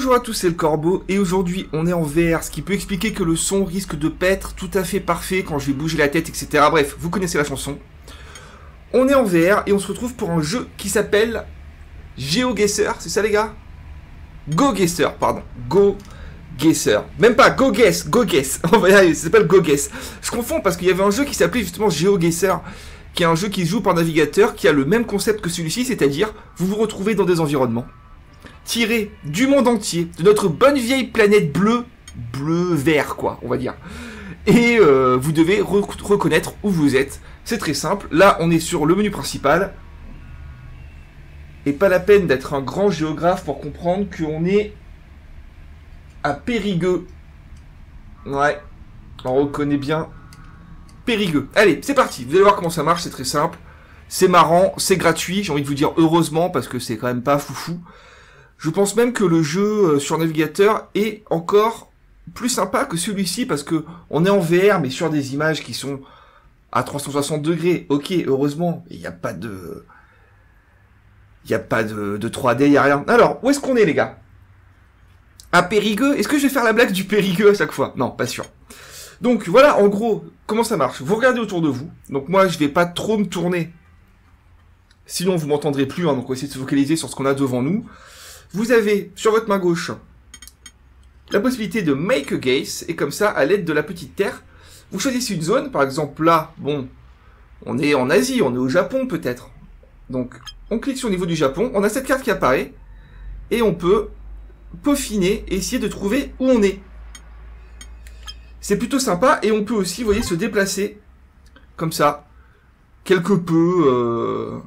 Bonjour à tous, c'est le Corbeau, et aujourd'hui on est en VR, ce qui peut expliquer que le son risque de pas être tout à fait parfait quand je vais bouger la tête, etc. Bref, vous connaissez la chanson. On est en VR et on se retrouve pour un jeu qui s'appelle GeoGuessr, c'est ça les gars? GoGuessr, pardon. GoGuessr. Même pas GoGuess, GoGuess. On va y arriver, ça s'appelle GoGuess. Je confonds parce qu'il y avait un jeu qui s'appelait justement GeoGuessr, qui est un jeu qui se joue par navigateur, qui a le même concept que celui-ci, c'est-à-dire vous vous retrouvez dans des environnements tirés du monde entier, de notre bonne vieille planète bleu-vert quoi, on va dire. Et vous devez reconnaître où vous êtes. C'est très simple. Là, on est sur le menu principal. Et pas la peine d'être un grand géographe pour comprendre qu'on est à Périgueux. Ouais, on reconnaît bien Périgueux. Allez, c'est parti. Vous allez voir comment ça marche, c'est très simple. C'est marrant, c'est gratuit. J'ai envie de vous dire heureusement parce que c'est quand même pas foufou. Je pense même que le jeu sur navigateur est encore plus sympa que celui-ci parce que on est en VR mais sur des images qui sont à 360 degrés. Ok, heureusement, il n'y a pas de... Il n'y a pas de 3D, il n'y a rien. Alors, où est-ce qu'on est les gars? À Périgueux? Est-ce que je vais faire la blague du Périgueux à chaque fois? Non, pas sûr. Donc voilà, en gros, comment ça marche? Vous regardez autour de vous. Donc moi, je vais pas trop me tourner. Sinon, vous m'entendrez plus. Hein, donc on va essayer de se focaliser sur ce qu'on a devant nous. Vous avez, sur votre main gauche, la possibilité de make a guess. Et comme ça, à l'aide de la petite terre, vous choisissez une zone. Par exemple, là, bon, on est en Asie, on est au Japon peut-être. Donc, on clique sur le niveau du Japon. On a cette carte qui apparaît. Et on peut peaufiner et essayer de trouver où on est. C'est plutôt sympa. Et on peut aussi, vous voyez, se déplacer. Comme ça. Quelque peu,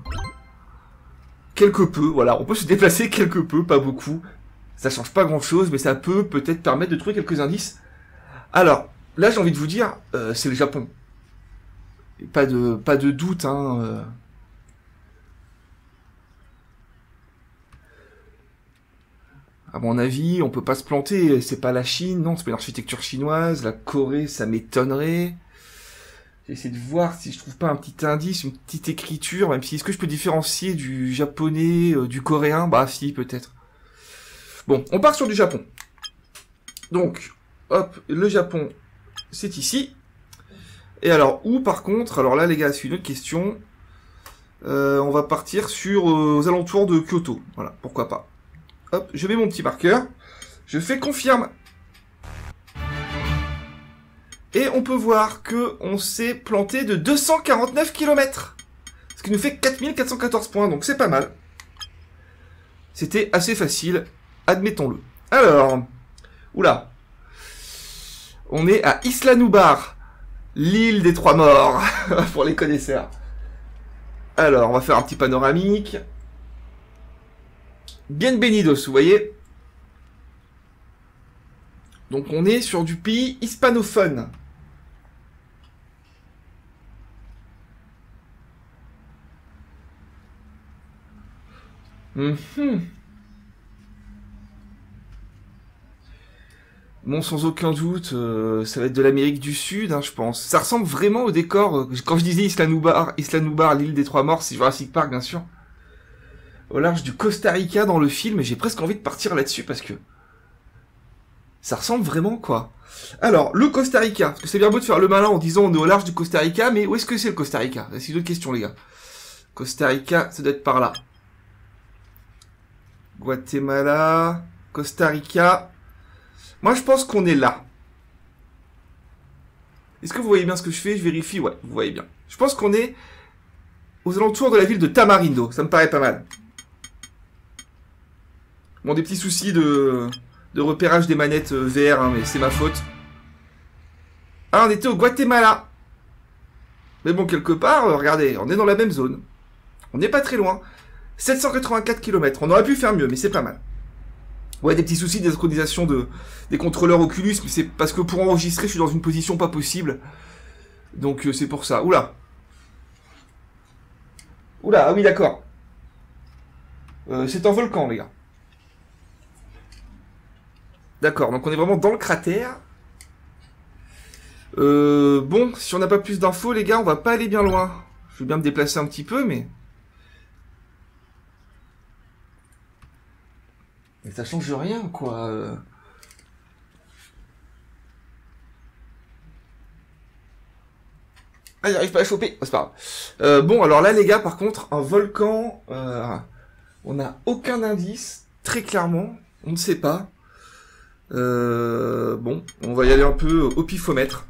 voilà. On peut se déplacer quelque peu, pas beaucoup. Ça change pas grand-chose, mais ça peut peut-être permettre de trouver quelques indices. Alors, là, j'ai envie de vous dire, c'est le Japon. Et pas de doute, hein. À mon avis, on peut pas se planter. C'est pas la Chine, non, c'est pas une architecture chinoise. La Corée, ça m'étonnerait. J'essaie de voir si je trouve pas un petit indice, une petite écriture, même si est-ce que je peux différencier du japonais, du coréen? Bah si, peut-être. Bon, on part sur du Japon. Donc, hop, le Japon, c'est ici. Et alors, où par contre? Alors là, les gars, c'est une autre question. On va partir sur aux alentours de Kyoto. Voilà, pourquoi pas. Hop, je mets mon petit marqueur. Je fais confirme. Et on peut voir que on s'est planté de 249 km. Ce qui nous fait 4414 points, donc c'est pas mal. C'était assez facile, admettons-le. Alors, oula. On est à Isla Nublar, l'île des trois morts, pour les connaisseurs. Alors, on va faire un petit panoramique. Bienvenidos, vous voyez. Donc on est sur du pays hispanophone. Bon, sans aucun doute, ça va être de l'Amérique du Sud, hein, je pense. Ça ressemble vraiment au décor. Quand je disais Isla Nublar, l'île des trois morts, c'est Jurassic Park, bien sûr. Au large du Costa Rica dans le film, et j'ai presque envie de partir là-dessus parce que ça ressemble vraiment, quoi. Alors, le Costa Rica, parce que c'est bien beau de faire le malin en disant on est au large du Costa Rica, mais où est-ce que c'est le Costa Rica? C'est une autre question, les gars. Costa Rica, ça doit être par là. Guatemala, Costa Rica. Moi, je pense qu'on est là. Est-ce que vous voyez bien ce que je fais? Je vérifie, ouais, vous voyez bien. Je pense qu'on est aux alentours de la ville de Tamarindo, ça me paraît pas mal. Bon, des petits soucis de repérage des manettes VR, hein, mais c'est ma faute. Ah, on était au Guatemala. Mais bon, quelque part, regardez, on est dans la même zone. On n'est pas très loin. 784 km. On aurait pu faire mieux, mais c'est pas mal. Ouais, des petits soucis de synchronisation des contrôleurs Oculus, mais c'est parce que pour enregistrer, je suis dans une position pas possible. Donc c'est pour ça. Oula. Oula, ah oui, d'accord. C'est un volcan, les gars. D'accord, donc on est vraiment dans le cratère. Bon, si on n'a pas plus d'infos, les gars, on va pas aller bien loin. Je vais bien me déplacer un petit peu, mais... Mais ça change rien, quoi. Ah, j'arrive pas à choper. Oh, c'est pas grave. Bon, alors là, les gars, par contre, un volcan... on n'a aucun indice, très clairement. On ne sait pas. Bon, on va y aller un peu au pifomètre.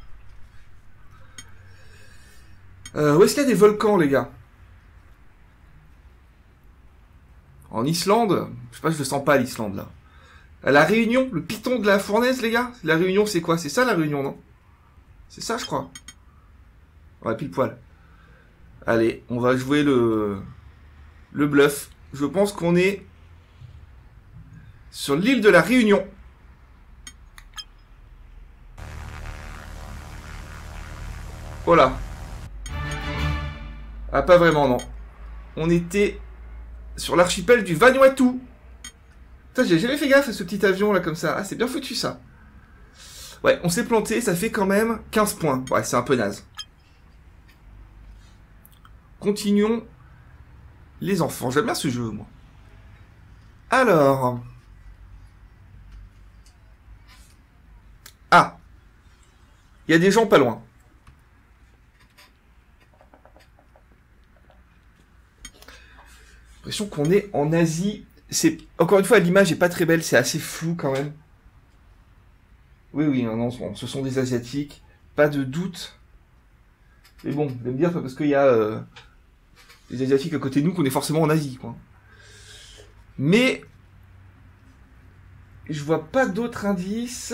Où est-ce qu'il y a des volcans, les gars? En Islande? Je sais pas, je le sens pas, l'Islande, là. À La Réunion, le piton de la fournaise, les gars? La Réunion, c'est quoi? C'est ça, la Réunion, non? C'est ça, je crois. Ouais, pile poil. Allez, on va jouer le bluff. Je pense qu'on est sur l'île de la Réunion. Voilà. Ah, pas vraiment, non. On était sur l'archipel du Vanuatu. Putain, j'ai jamais fait gaffe à ce petit avion là comme ça. Ah, c'est bien foutu ça. Ouais, on s'est planté, ça fait quand même 15 points. Ouais, c'est un peu naze. Continuons les enfants. J'aime bien ce jeu, moi. Alors... Ah. Il y a des gens pas loin. J'ai l'impression qu'on est en Asie. C'est encore une fois, l'image est pas très belle, c'est assez flou quand même. Oui, oui, non, ce sont des Asiatiques, pas de doute. Mais bon, je vais me dire, parce qu'il y a des Asiatiques à côté de nous, qu'on est forcément en Asie, quoi. Mais je vois pas d'autres indices.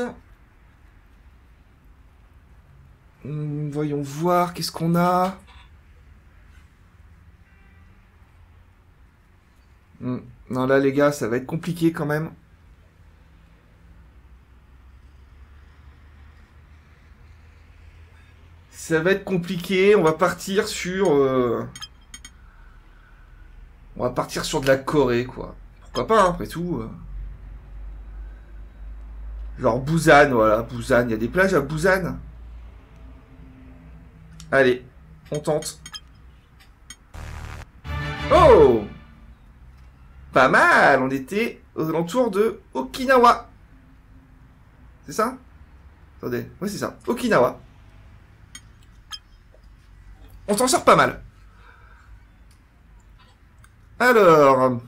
Voyons voir, qu'est-ce qu'on a. Non, là, les gars, ça va être compliqué quand même. Ça va être compliqué. On va partir sur... On va partir sur de la Corée, quoi. Pourquoi pas, hein, après tout. Genre Busan, voilà, Busan. Il y a des plages à Busan. Allez, on tente. Oh! Pas mal, on était aux alentours de Okinawa. C'est ça? Attendez, oui c'est ça, Okinawa. On s'en sort pas mal. Alors...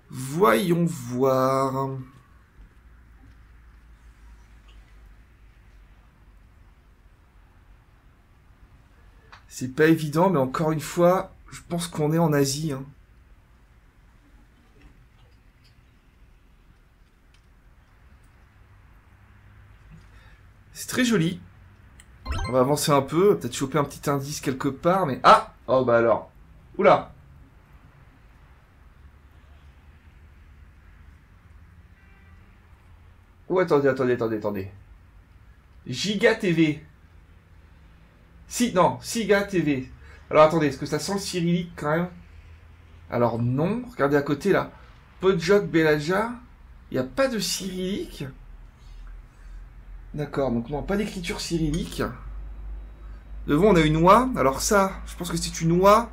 Voyons voir... C'est pas évident, mais encore une fois, je pense qu'on est en Asie. Hein. C'est très joli. On va avancer un peu, peut-être choper un petit indice quelque part, mais... Ah! Oh bah alors. Oula! Oh, attendez. Giga TV. Si, non, Siga TV. Alors attendez, est-ce que ça sent le cyrillique quand même? Alors non, regardez à côté là. Pojok Belaja, il n'y a pas de cyrillique. D'accord, donc non, pas d'écriture cyrillique. Devant on a une oie, alors ça, je pense que c'est une oie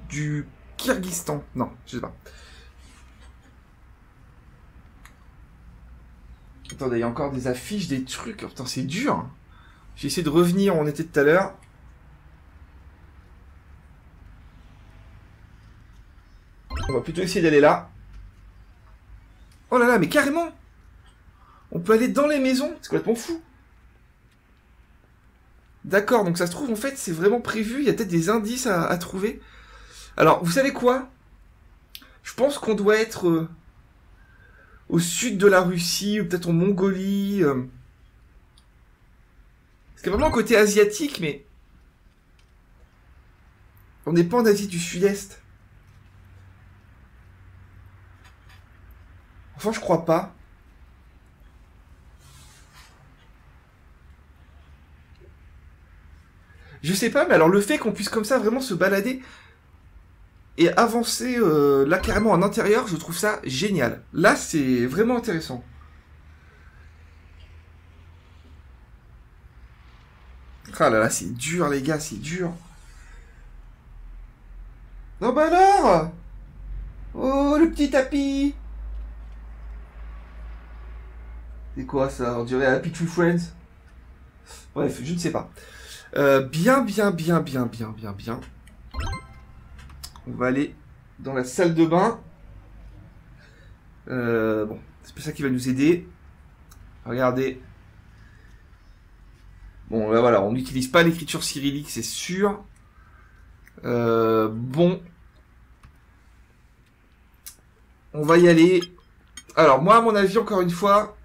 du Kyrgyzstan. Non, je sais pas. Attendez, il y a encore des affiches, des trucs. Oh, putain, c'est dur. J'ai essayé de revenir où on était tout à l'heure. On va plutôt essayer d'aller là. Oh là là, mais carrément! On peut aller dans les maisons, c'est complètement fou. D'accord, donc ça se trouve, en fait, c'est vraiment prévu, il y a peut-être des indices à trouver. Alors, vous savez quoi? Je pense qu'on doit être au sud de la Russie, ou peut-être en Mongolie. Parce qu'il y a vraiment un côté asiatique, mais... On n'est pas en Asie du Sud-Est. Enfin, je crois pas. Je sais pas, mais alors le fait qu'on puisse comme ça vraiment se balader et avancer là carrément en intérieur, je trouve ça génial. Là, c'est vraiment intéressant. Ah là là, c'est dur les gars, c'est dur. Non bah alors! Oh, le petit tapis. C'est quoi ça? On dirait Happy Tree Friends. Bref, je ne sais pas. Bien. On va aller dans la salle de bain. Bon, c'est pas ça qui va nous aider. Regardez. Bon, là voilà, on n'utilise pas l'écriture cyrillique, c'est sûr. Bon. On va y aller. Alors, moi, à mon avis, encore une fois...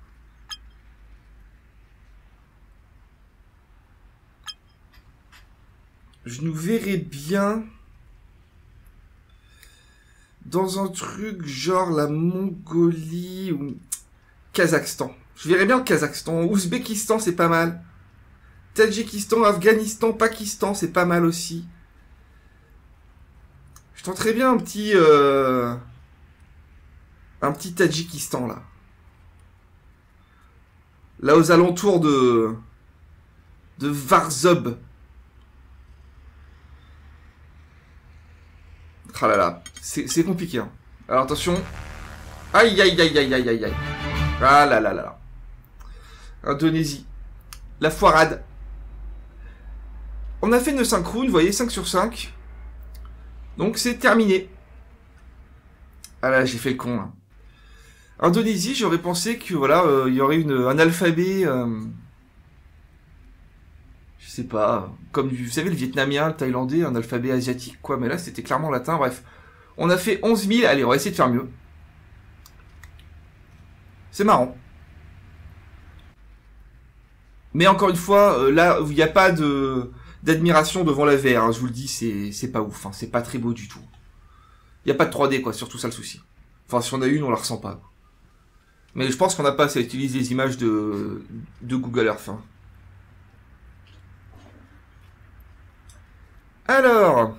Je nous verrais bien... dans un truc genre la Mongolie ou... Kazakhstan. Je verrais bien le Kazakhstan. Ouzbékistan, c'est pas mal. Tadjikistan, Afghanistan, Pakistan, c'est pas mal aussi. Je tenterais bien un petit Tadjikistan, là. Là, aux alentours de Varzob. Ah là là, c'est compliqué, hein. Alors, attention. Aïe. Ah là là. Indonésie. La foirade. On a fait une synchrone, vous voyez, 5 sur 5. Donc, c'est terminé. Ah là, j'ai fait le con, là. Indonésie, j'aurais pensé que, voilà, il y aurait un alphabet... je sais pas, comme, vous savez, le vietnamien, le thaïlandais, un alphabet asiatique, quoi. Mais là, c'était clairement latin, bref. On a fait 11 000, allez, on va essayer de faire mieux. C'est marrant. Mais encore une fois, là, il n'y a pas d'admiration devant la VR, hein, je vous le dis, c'est pas ouf, hein, c'est pas très beau du tout. Il n'y a pas de 3D, quoi, surtout ça le souci. Enfin, si on a une, on la ressent pas. Mais je pense qu'on n'a pas à utiliser les images de Google Earth. Hein. Alors...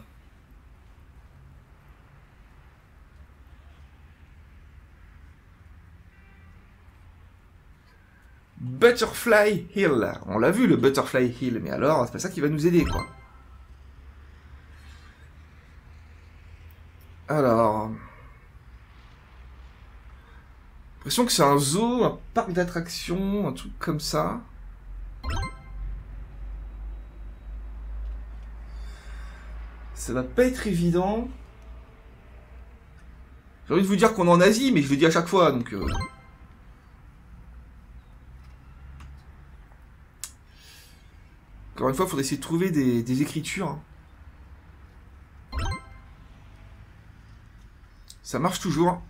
Butterfly Hill. On l'a vu, le Butterfly Hill, mais alors, c'est pas ça qui va nous aider, quoi. Alors... J'ai l'impression que c'est un zoo, un parc d'attractions, un truc comme ça. Ça va pas être évident. J'ai envie de vous dire qu'on est en Asie, mais je le dis à chaque fois, donc... Encore une fois, il faudrait essayer de trouver des écritures. Hein. Ça marche toujours.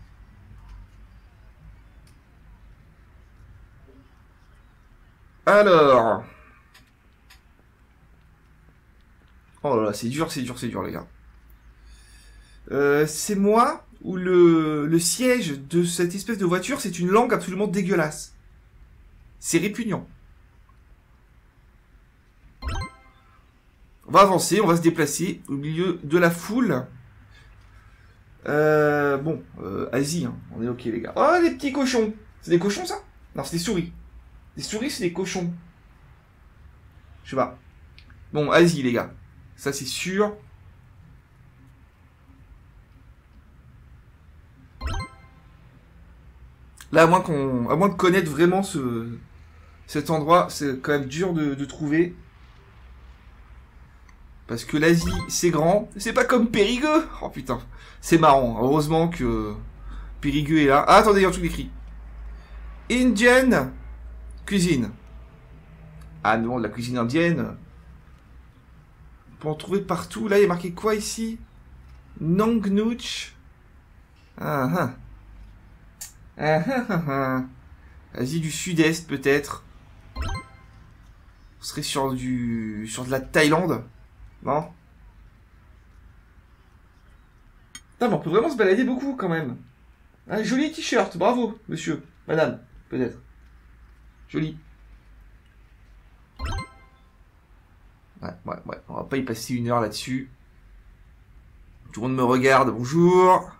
Alors... Oh là là, c'est dur, les gars. C'est moi ou le siège de cette espèce de voiture, c'est une langue absolument dégueulasse. C'est répugnant. On va avancer, on va se déplacer au milieu de la foule. Bon, Asie, hein. On est ok les gars. Oh, les petits cochons. C'est des cochons ça? Non, c'est des souris. Des souris, c'est des cochons. Je sais pas. Bon, Asie les gars. Ça c'est sûr. Là, à moins de connaître vraiment cet endroit, c'est quand même dur de trouver. Parce que l'Asie, c'est grand. C'est pas comme Périgueux. Oh putain. C'est marrant. Heureusement que Périgueux est là. Ah, attendez, il y a un truc écrit. Indian cuisine. Ah non, la cuisine indienne. On peut en trouver partout. Là, il y a marqué quoi ici? Nongnuch. Ah ah. Asie du Sud-Est, peut-être. On serait sur de la Thaïlande. Non? Putain, mais on peut vraiment se balader beaucoup, quand même. Un joli t-shirt, bravo, monsieur. Madame, peut-être. Joli. Ouais. On va pas y passer 1 heure là-dessus. Tout le monde me regarde, bonjour.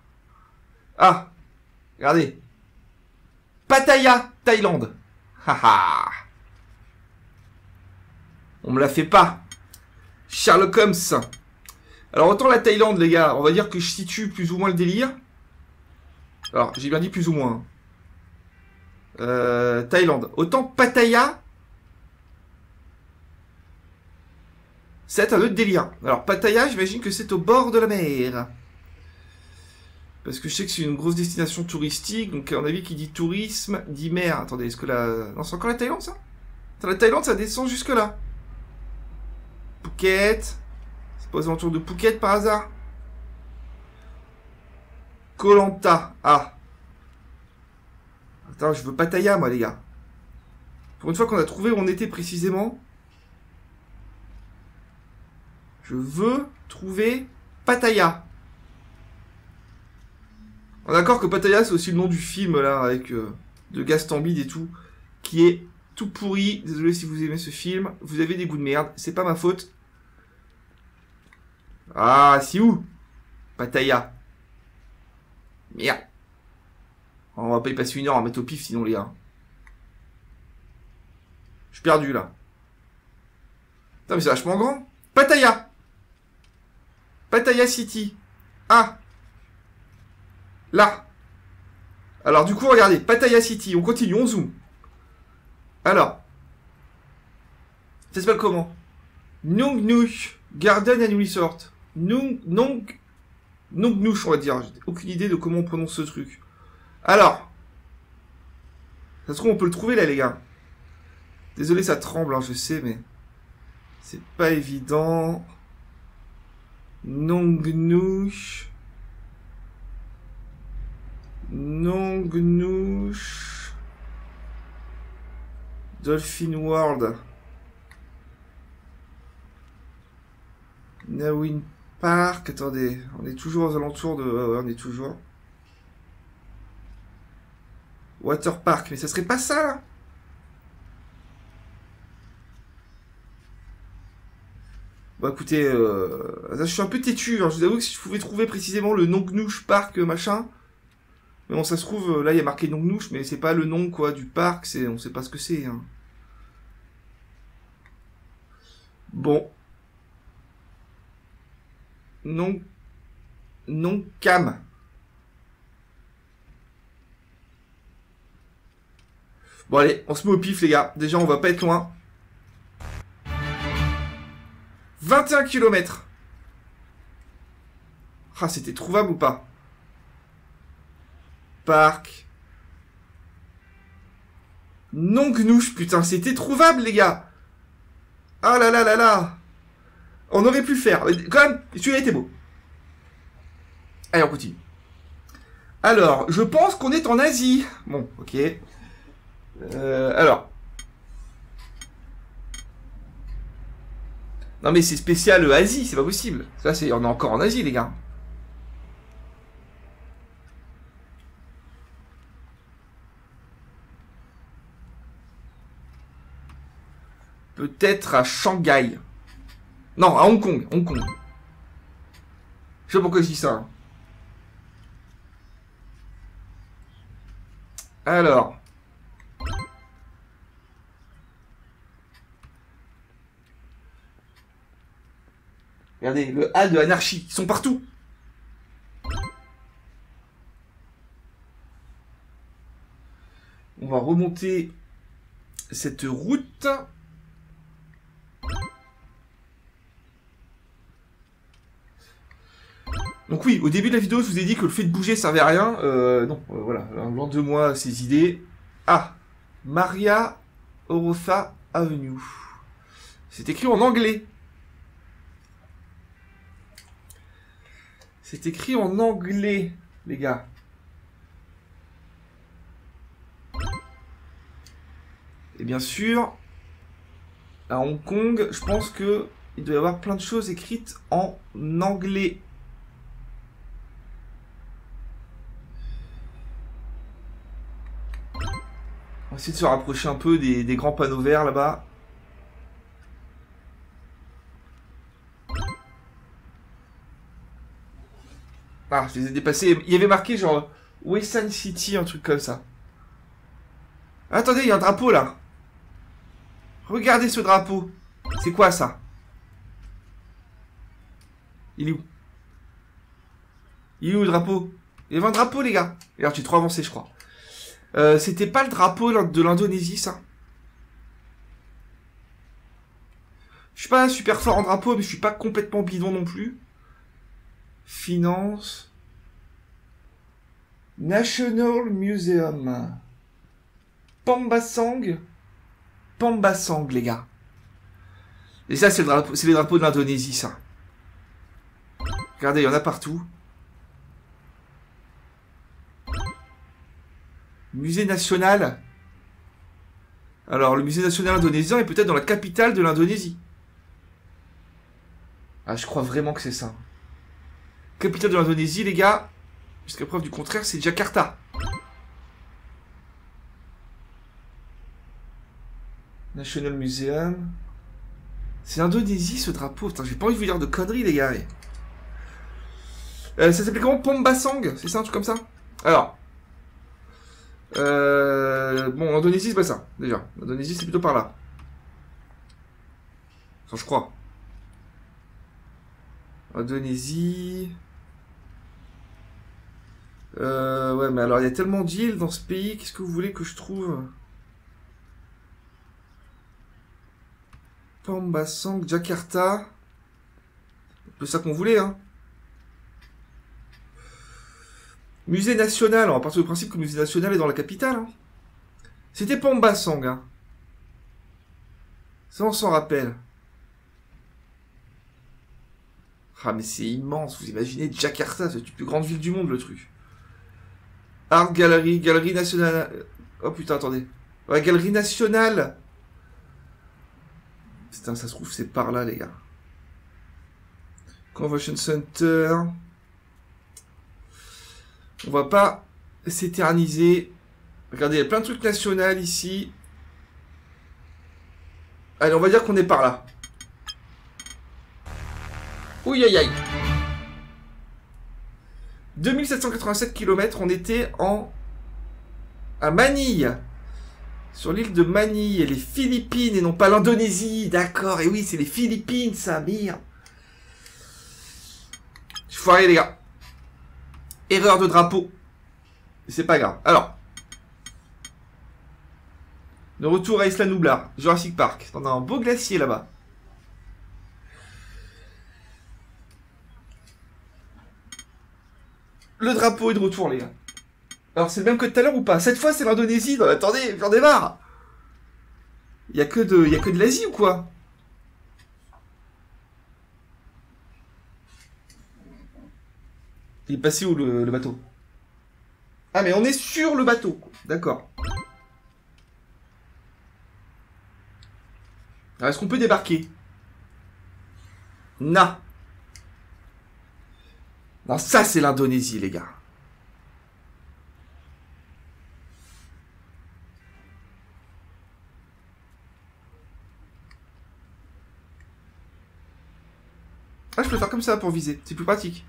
Ah, regardez. Pattaya, Thaïlande. Haha. On me la fait pas. Sherlock Holmes. Alors autant la Thaïlande les gars, on va dire que je situe plus ou moins le délire. Alors, j'ai bien dit plus ou moins. Thaïlande. Autant Pattaya, c'est un autre délire. Alors, Pattaya, j'imagine que c'est au bord de la mer. Parce que je sais que c'est une grosse destination touristique, donc à mon avis, qui dit tourisme, dit mer. Attendez, est-ce que la... Non, c'est encore la Thaïlande, ça? Attends, la Thaïlande, ça descend jusque-là. Phuket. C'est pas aux alentours de Phuket, par hasard? Koh Lanta. Ah. Attends, je veux Pattaya, moi, les gars. Pour une fois qu'on a trouvé où on était précisément. Je veux trouver Pattaya. On est d'accord que Pattaya, c'est aussi le nom du film, là, avec de Gaston Bide et tout, qui est tout pourri. Désolé si vous aimez ce film. Vous avez des goûts de merde. C'est pas ma faute. Ah, c'est où? Pattaya. Merde. On va pas y passer une heure à mettre au pif, sinon, les gars. Je suis perdu, là. Putain, mais c'est vachement grand. Pattaya. Pattaya City. Ah. Là. Alors, du coup, regardez. Pattaya City. On continue, on zoome. Alors. Ça s'appelle comment? Nong Nush Garden and Resort. Nong Nush, on va dire. J'ai aucune idée de comment on prononce ce truc. Alors. Ça se trouve, on peut le trouver, là, les gars. Désolé, ça tremble, hein, je sais, mais... c'est pas évident. Nong Nush... Nong Nush... Dolphin World... Nawin Park... Attendez, on est toujours aux alentours de... on est toujours... Water Park, mais ça serait pas ça, là? Bon, écoutez, je suis un peu têtu, hein. Je vous avoue que si je pouvais trouver précisément le Nong Nush Park, machin... Mais bon, ça se trouve, là, il y a marqué Nong Nush, mais c'est pas le nom, quoi, du parc, c'est... on sait pas ce que c'est, hein. Bon. Nong Cam. Bon, allez, on se met au pif, les gars. Déjà, on va pas être loin. 21 km. Ah, c'était trouvable ou pas? Parc. Nong Nush, putain, c'était trouvable, les gars. Ah là là là là. On aurait pu le faire. Quand même, celui-là était beau. Allez, on continue. Alors, je pense qu'on est en Asie. Bon, ok. Alors. Non mais c'est spécial Asie, c'est pas possible. Ça c'est, on est encore en Asie les gars. Peut-être à Shanghai. Non, à Hong Kong, Hong Kong. Je sais pas pourquoi je dis ça. Alors. Regardez, le A de anarchie, ils sont partout. On va remonter cette route. Donc oui, au début de la vidéo, je vous ai dit que le fait de bouger servait à rien. Non, voilà, loin de moi ces idées. Ah, Maria Orosa Avenue. C'est écrit en anglais. C'est écrit en anglais, les gars. Et bien sûr, à Hong Kong, je pense que il doit y avoir plein de choses écrites en anglais. On va essayer de se rapprocher un peu des grands panneaux verts là-bas. Ah, je les ai dépassés. Il y avait marqué genre Western City, un truc comme ça. Attendez, il y a un drapeau là. Regardez ce drapeau. C'est quoi ça? Il est où? Il est où le drapeau? Il y avait un drapeau, les gars. Regarde, j'ai trop avancé, je crois. C'était pas le drapeau de l'Indonésie, ça. Je suis pas super fort en drapeau, mais je suis pas complètement bidon non plus. Finance. National Museum. Pambasang. Pambasang, les gars. Et ça, c'est les drapeaux de l'Indonésie, ça. Regardez, il y en a partout. Musée national. Alors, le musée national indonésien est peut-être dans la capitale de l'Indonésie. Ah, je crois vraiment que c'est ça. Capitale de l'Indonésie, les gars. Jusqu'à preuve du contraire, c'est Jakarta. National Museum. C'est l'Indonésie, ce drapeau. Putain, j'ai pas envie de vous dire de conneries, les gars. Ça s'appelait comment? Pambasang? C'est ça, un truc comme ça? Alors. Bon, l'Indonésie, c'est pas ça, déjà. L'Indonésie, c'est plutôt par là. Enfin, je crois. Indonésie... ouais, mais alors, il y a tellement d'îles dans ce pays. Qu'est-ce que vous voulez que je trouve? Pambasang, Jakarta. Un peu ça qu'on voulait, hein. Musée national, on va partir du principe que le musée national est dans la capitale. Hein. C'était Pambasang. Hein. Ça, on s'en rappelle. Ah, mais c'est immense. Vous imaginez Jakarta, c'est la plus grande ville du monde, le truc. Art Gallery, Galerie nationale. Oh putain, attendez. Ouais, Galerie nationale. Putain, ça se trouve, c'est par là, les gars. Convention Center. On va pas s'éterniser. Regardez, il y a plein de trucs nationaux ici. Allez, on va dire qu'on est par là. Ouh aïe aïe. 2787 km, on était à Manille. Sur l'île de Manille, et les Philippines, et non pas l'Indonésie. D'accord, et oui, c'est les Philippines, ça, merde. Je faut arrêter, les gars. Erreur de drapeau. C'est pas grave. Alors. De retour à Isla Nublar, Jurassic Park. On a un beau glacier là-bas. Le drapeau est de retour, les gars. Alors, c'est le même que tout à l'heure ou pas? Cette fois, c'est l'Indonésie. Non, attendez, j'en ai marre. Il y a que de l'Asie ou quoi? Il est passé où le bateau? Ah, mais on est sur le bateau. D'accord. Alors, est-ce qu'on peut débarquer? Non. Non, ça, c'est l'Indonésie, les gars. Ah, je peux faire comme ça pour viser. C'est plus pratique.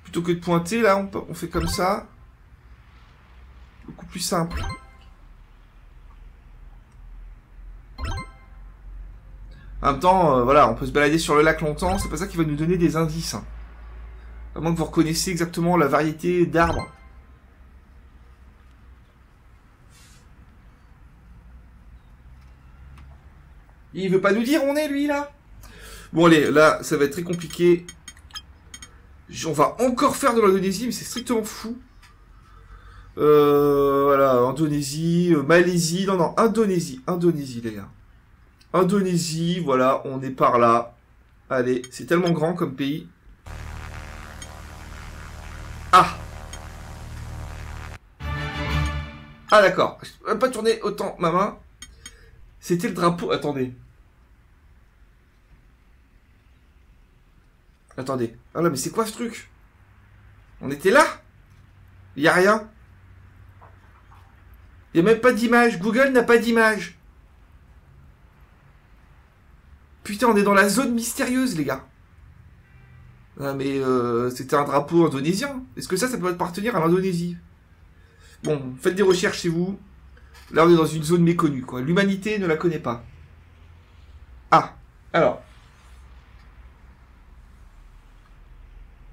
Plutôt que de pointer, là, on fait comme ça. Beaucoup plus simple. En même temps, voilà, on peut se balader sur le lac longtemps. C'est pas ça qui va nous donner des indices. Hein. À moins que vous reconnaissiez exactement la variété d'arbres. Il veut pas nous dire où on est, lui, là? Bon, allez, là, ça va être très compliqué. On va encore faire de l'Indonésie, mais c'est strictement fou. Voilà, Indonésie, Malaisie, non, Indonésie, les gars. Indonésie, voilà, on est par là. Allez, c'est tellement grand comme pays. Ah! Ah, d'accord. Je ne peux pas tourner autant ma main. C'était le drapeau. Attendez. Attendez. Ah là, mais c'est quoi ce truc? On était là? Il n'y a rien. Il n'y a même pas d'image. Google n'a pas d'image. Putain, on est dans la zone mystérieuse, les gars. Ah, mais c'était un drapeau indonésien. Est-ce que ça peut appartenir à l'Indonésie? Bon, faites des recherches chez vous. Là, on est dans une zone méconnue, quoi. L'humanité ne la connaît pas. Ah, alors.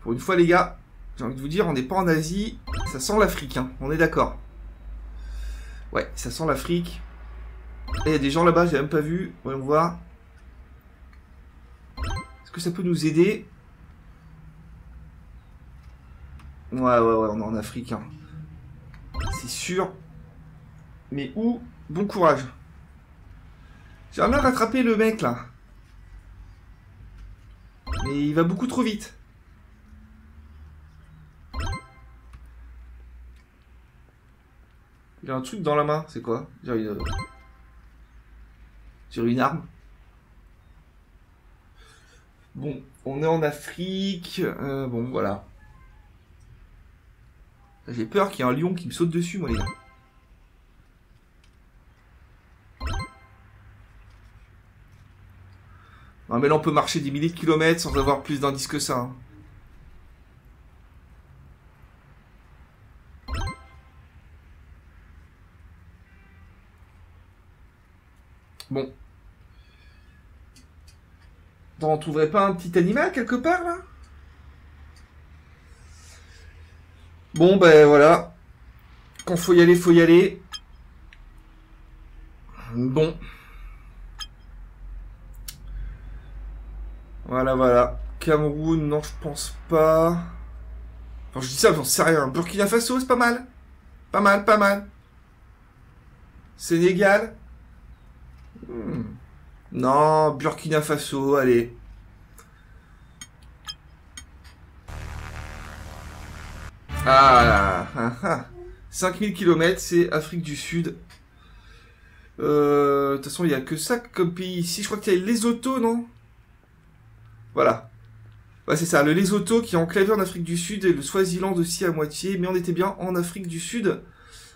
Pour une fois, les gars, J'ai envie de vous dire, on n'est pas en Asie. Ça sent l'Afrique, hein. On est d'accord. Ouais, ça sent l'Afrique. Et il y a des gens là-bas, j'ai même pas vu. Voyons voir. Est-ce que ça peut nous aider? Ouais, on est en Afrique, hein. C'est sûr. Mais où? Bon courage. J'aimerais bien rattraper le mec, là. Mais il va beaucoup trop vite. Il a un truc dans la main, c'est quoi? J'ai une arme. Bon, on est en Afrique. Bon, voilà. J'ai peur qu'il y ait un lion qui me saute dessus, moi, les gars. Non, mais là, on peut marcher des milliers de kilomètres sans avoir plus d'indices que ça. Hein. Bon. On trouverait pas un petit animal quelque part, là? Bon, ben voilà. Quand faut y aller, faut y aller. Bon. Voilà. Cameroun, non, je pense pas. Enfin, je dis ça, j'en sais rien. Burkina Faso, c'est pas mal. Pas mal. Sénégal. Non, Burkina Faso, allez. Ah, 5000 km, c'est Afrique du Sud. De toute façon, il n'y a que ça comme pays ici. Je crois qu'il y a Lesotho, non? Voilà. Ouais, c'est ça, le Lesotho qui est enclavé en Afrique du Sud et le Swaziland aussi à moitié. Mais on était bien en Afrique du Sud,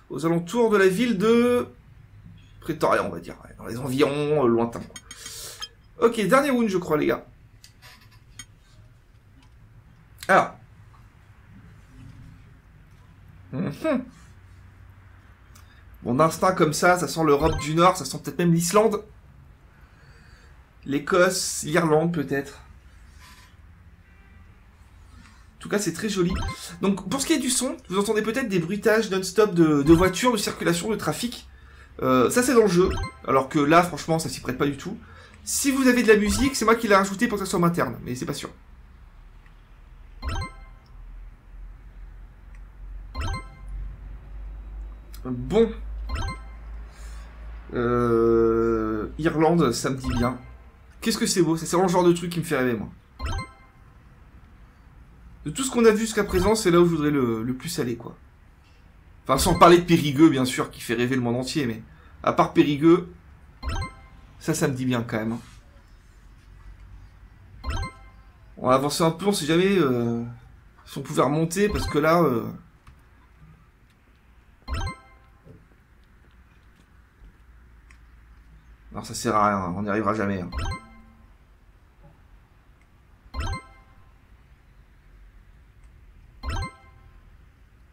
aux alentours de la ville de Pretoria, on va dire. Ouais, dans les environs lointains. Ok, dernier round, je crois, les gars. Alors. Mon instinct comme ça sent l'Europe du Nord, ça sent peut-être même l'Islande. L'Écosse, l'Irlande peut-être. En tout cas, c'est très joli. Donc, pour ce qui est du son, vous entendez peut-être des bruitages non-stop de voitures, de circulation, de trafic. Ça, c'est dans le jeu. Alors que là, franchement, ça s'y prête pas du tout. Si vous avez de la musique, c'est moi qui l'ai rajouté pour que ça soit interne, mais c'est pas sûr. Bon. Irlande, ça me dit bien. Qu'est-ce que c'est beau, c'est vraiment le genre de truc qui me fait rêver, moi. De tout ce qu'on a vu jusqu'à présent, c'est là où je voudrais le plus aller, quoi. Enfin, sans parler de Périgueux, bien sûr, qui fait rêver le monde entier, mais... À part Périgueux... Ça me dit bien, quand même. On va avancer un peu, on sait jamais... si on pouvait remonter, parce que là... Alors ça sert à rien, on n'y arrivera jamais. Hein.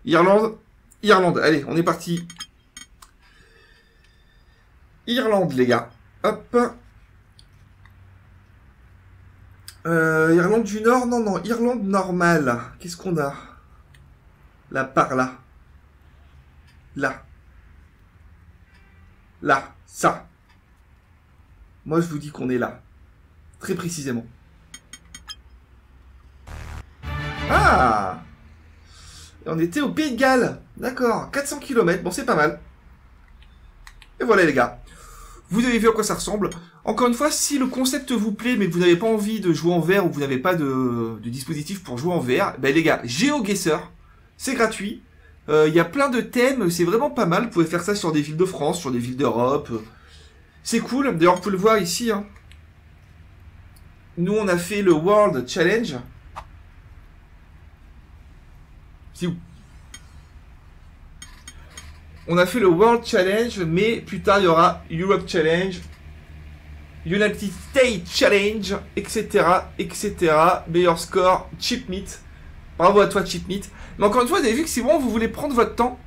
Irlande, allez, on est parti. Irlande, les gars. Hop. Irlande du Nord, non, Irlande normale. Qu'est-ce qu'on a? Là, par là. Là, ça. Moi, je vous dis qu'on est là. Très précisément. Ah! Et on était au Pays de Galles. D'accord. 400 km. Bon, c'est pas mal. Et voilà, les gars. Vous avez vu à quoi ça ressemble. Encore une fois, si le concept vous plaît, mais que vous n'avez pas envie de jouer en VR ou que vous n'avez pas de dispositif pour jouer en VR, ben les gars, GeoGuessr, c'est gratuit. Il y a plein de thèmes, c'est vraiment pas mal. Vous pouvez faire ça sur des villes de France, sur des villes d'Europe. C'est cool. D'ailleurs, vous pouvez le voir ici. Hein. Nous, on a fait le World Challenge. C'est où? On a fait le World Challenge, mais plus tard, il y aura Europe Challenge, United States Challenge, etc., etc. Meilleur score, Cheap Meat. Bravo à toi, Cheap Meat. Mais encore une fois, vous avez vu que si vraiment vous voulez prendre votre temps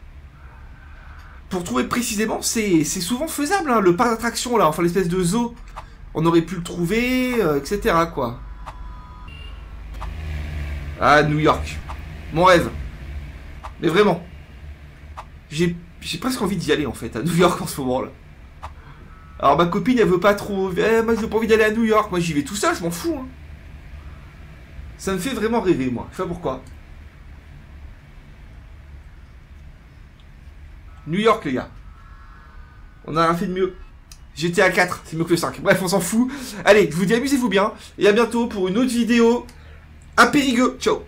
pour trouver précisément, c'est souvent faisable. Hein. Le parc d'attractions, là, enfin l'espèce de zoo, on aurait pu le trouver, etc., quoi. Ah, New York. Mon rêve. Mais vraiment. J'ai presque envie d'y aller en fait, à New York en ce moment là. Alors ma copine elle veut pas trop... moi j'ai pas envie d'aller à New York, moi j'y vais tout seul, je m'en fous. Hein. Ça me fait vraiment rêver moi, je sais pas pourquoi. New York les gars. On a rien fait de mieux. GTA 4, c'est mieux que le 5. Bref, on s'en fout. Allez, je vous dis amusez-vous bien. Et à bientôt pour une autre vidéo à Périgueux. Ciao.